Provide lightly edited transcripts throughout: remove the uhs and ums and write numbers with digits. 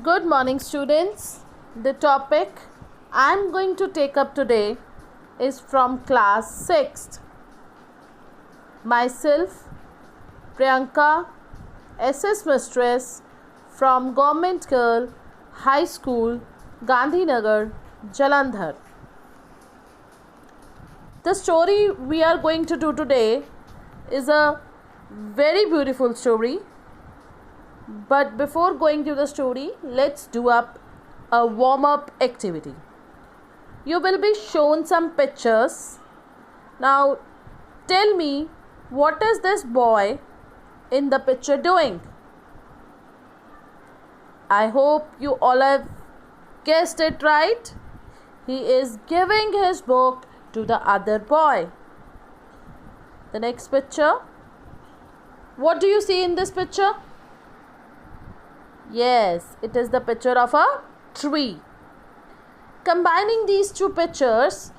Good morning, students. The topic I am going to take up today is from class 6th. Myself, Priyanka, SS Mistress from Government Girl High School, Gandhinagar, Jalandhar. The story we are going to do today is a very beautiful story. But before going to the story, let's do up a warm-up activity. You will be shown some pictures. Now tell me, what is this boy in the picture doing? I hope you all have guessed it right. He is giving his book to the other boy. The next picture. What do you see in this picture? Yes, it is the picture of a tree. Combining these two pictures,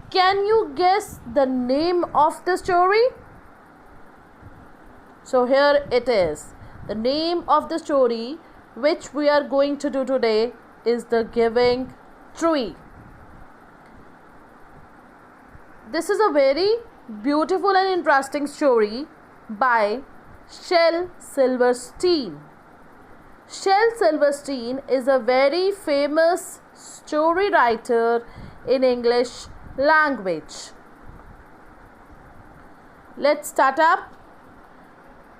can you guess the name of the story? So here it is. The name of the story which we are going to do today is The Giving Tree. This is a very beautiful and interesting story by Shel Silverstein. Shel Silverstein is a very famous story writer in English language. Let's start up.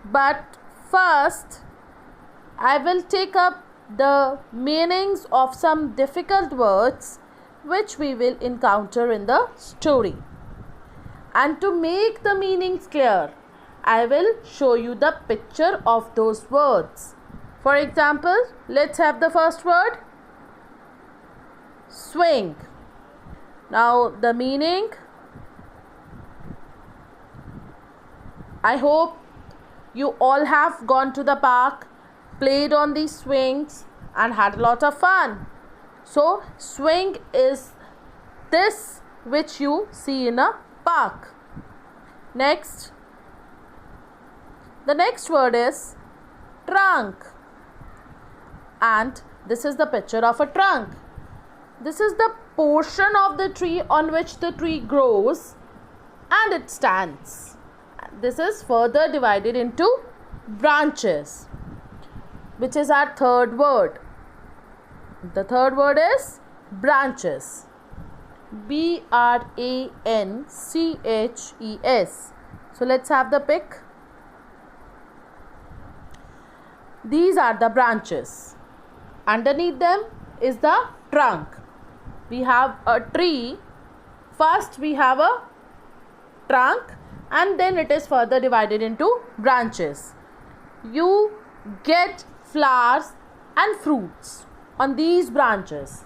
But first, I will take up the meanings of some difficult words which we will encounter in the story. And to make the meanings clear, I will show you the picture of those words. For example, let's have the first word, swing. Now the meaning, I hope you all have gone to the park, played on these swings and had a lot of fun. So swing is this which you see in a park. Next, the next word is trunk. And this is the picture of a trunk. This is the portion of the tree on which the tree grows and it stands. This is further divided into branches, which is our third word. The third word is branches. branches. So let's have the pic. These are the branches. Underneath them is the trunk. We have a tree. First we have a trunk and then it is further divided into branches. You get flowers and fruits on these branches.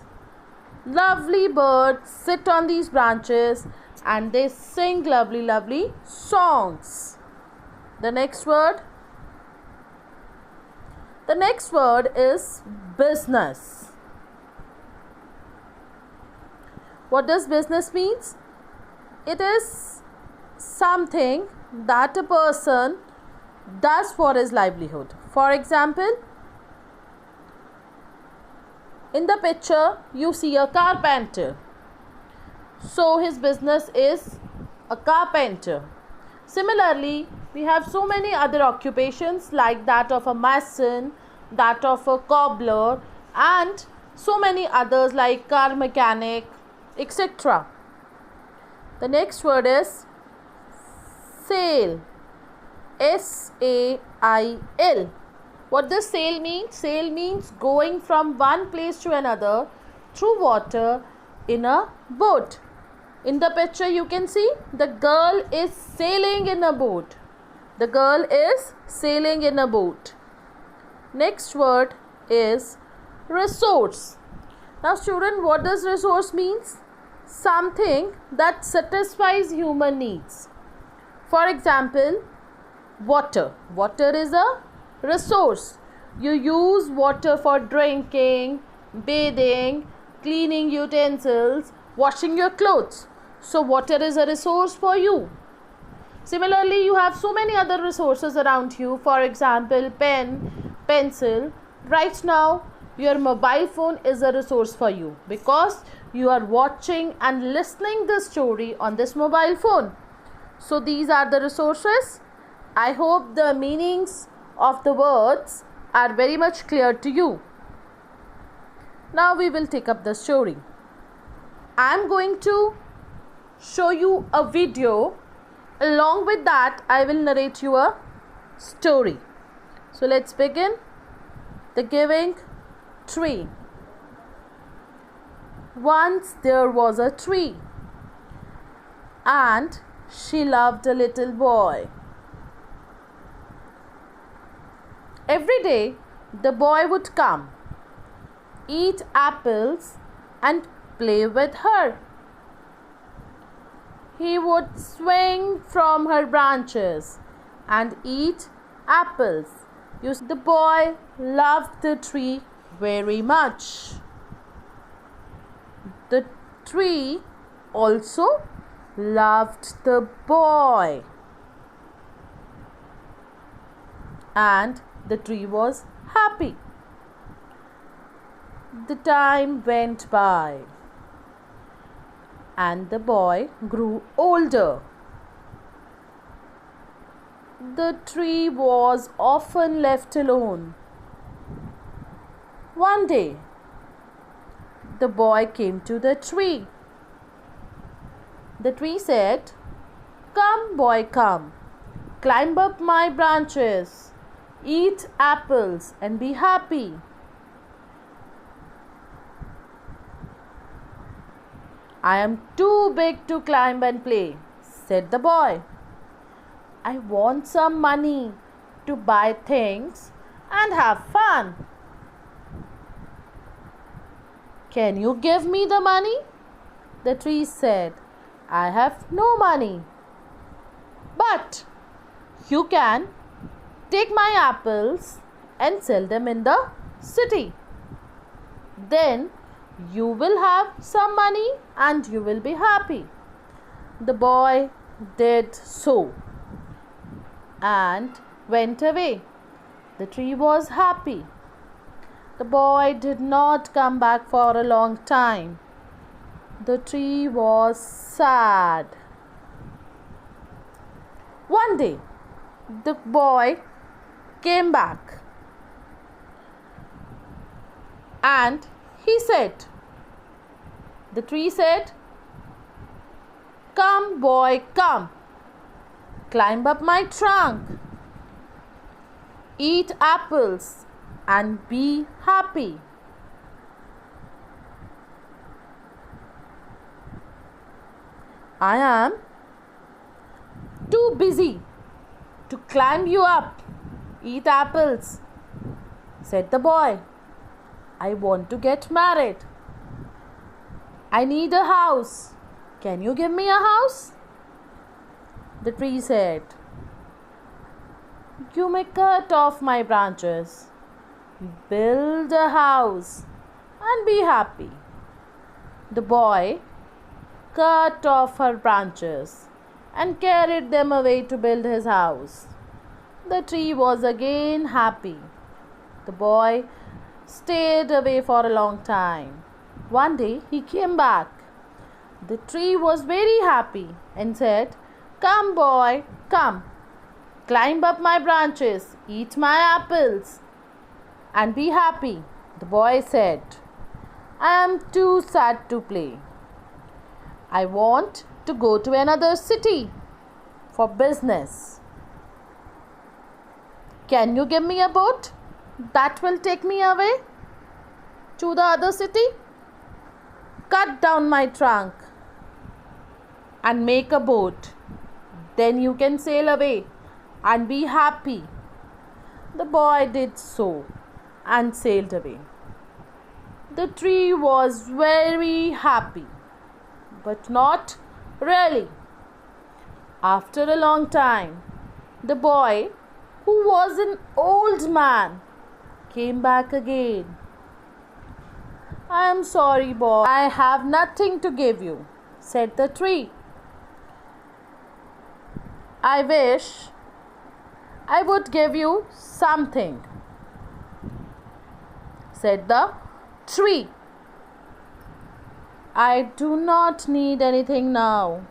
Lovely birds sit on these branches and they sing lovely songs. The next word is business. What does business means? It is something that a person does for his livelihood. For example, in the picture you see a carpenter. So his business is a carpenter. Similarly, we have so many other occupations like that of a mason, that of a cobbler and so many others like car mechanic, etc. The next word is sail. S-A-I-L. What does sail mean? Sail means going from one place to another through water in a boat. In the picture you can see the girl is sailing in a boat. The girl is sailing in a boat. Next word is resource. Now student, what does resource means? Something that satisfies human needs. For example, water. Water is a resource. You use water for drinking, bathing, cleaning utensils, washing your clothes. So water is a resource for you. Similarly, you have so many other resources around you. For example, pen, pencil. Right now, your mobile phone is a resource for you because you are watching and listening the story on this mobile phone. So these are the resources. I hope the meanings of the words are very much clear to you. Now we will take up the story. I am going to show you a video. Along with that, I will narrate you a story. So let's begin. The Giving Tree. Once there was a tree, and she loved a little boy. Every day, the boy would come, eat apples, and play with her. He would swing from her branches and eat apples. You see, the boy loved the tree very much. The tree also loved the boy. And the tree was happy. The time went by, and the boy grew older. The tree was often left alone. One day, the boy came to the tree. The tree said, "Come, boy, come. Climb up my branches. Eat apples and be happy." "I am too big to climb and play," said the boy. "I want some money to buy things and have fun." "Can you give me the money?" The tree said. "I have no money. But you can take my apples and sell them in the city. Then you will have some money and you will be happy." The boy did so and went away. The tree was happy. The boy did not come back for a long time. The tree was sad. One day, the boy came back and he said, the tree said, "Come, boy, come. Climb up my trunk. Eat apples and be happy." "I am too busy to climb you up, eat apples," said the boy. "I want to get married. I need a house. Can you give me a house?" The tree said, "You may cut off my branches, build a house, and be happy." The boy cut off her branches and carried them away to build his house. The tree was again happy. The boy stayed away for a long time. One day he came back. The tree was very happy and said, "Come, boy, come. Climb up my branches, eat my apples, and be happy." The boy said, "I am too sad to play. I want to go to another city for business. Can you give me a boat that will take me away to the other city? Cut down my trunk and make a boat. Then you can sail away and be happy." The boy did so and sailed away. The tree was very happy, but not really. After a long time, the boy, who was an old man, came back again. "I am sorry, boy. I have nothing to give you," said the tree. "I wish I would give you something," said the tree. I do not need anything now.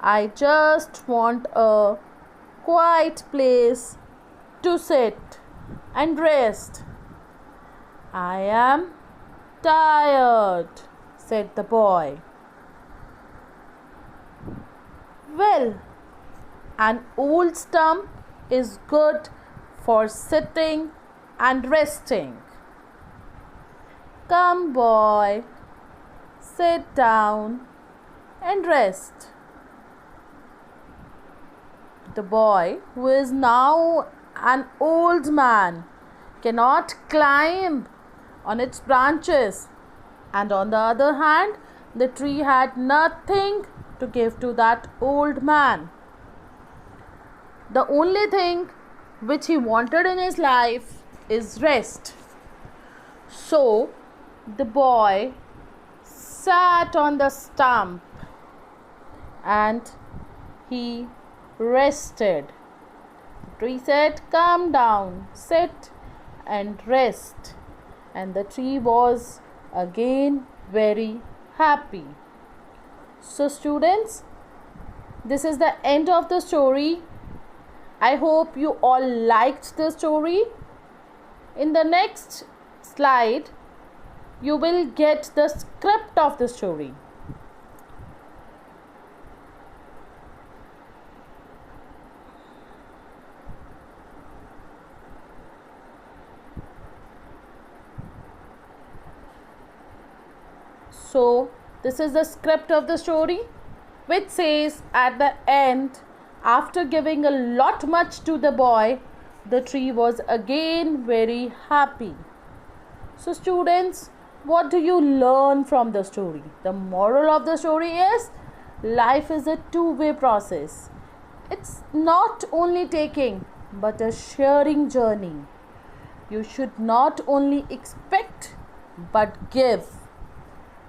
I just want a quiet place to sit and rest. I am tired, said the boy. Well, an old stump is good for sitting and resting. Come, boy, sit down and rest. The boy, who is now an old man, cannot climb on its branches, and on the other hand, the tree had nothing to give to that old man. The only thing which he wanted in his life is rest. So the boy sat on the stump and he rested. The tree said, "Come down, sit and rest." And the tree was again very happy. So students, this is the end of the story. I hope you all liked the story. In the next slide, you will get the script of the story. So, this is the script of the story, which says at the end, after giving a lot much to the boy, the tree was again very happy. So students, what do you learn from the story? The moral of the story is, life is a two-way process. It's not only taking but a sharing journey. You should not only expect but give.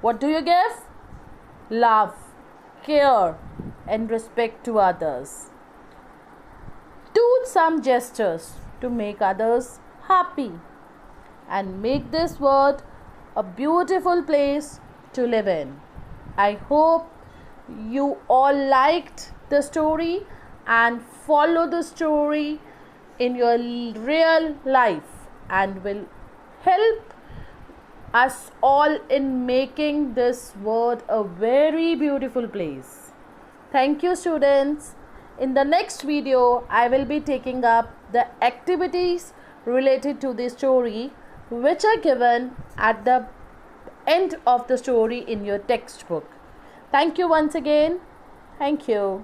What do you give? Love, care and respect to others. Do some gestures to make others happy and make this world a beautiful place to live in. I hope you all liked the story and follow the story in your real life and will help us all in making this world a very beautiful place. Thank you students. In the next video, I will be taking up the activities related to the story which are given at the end of the story in your textbook. Thank you once again. Thank you.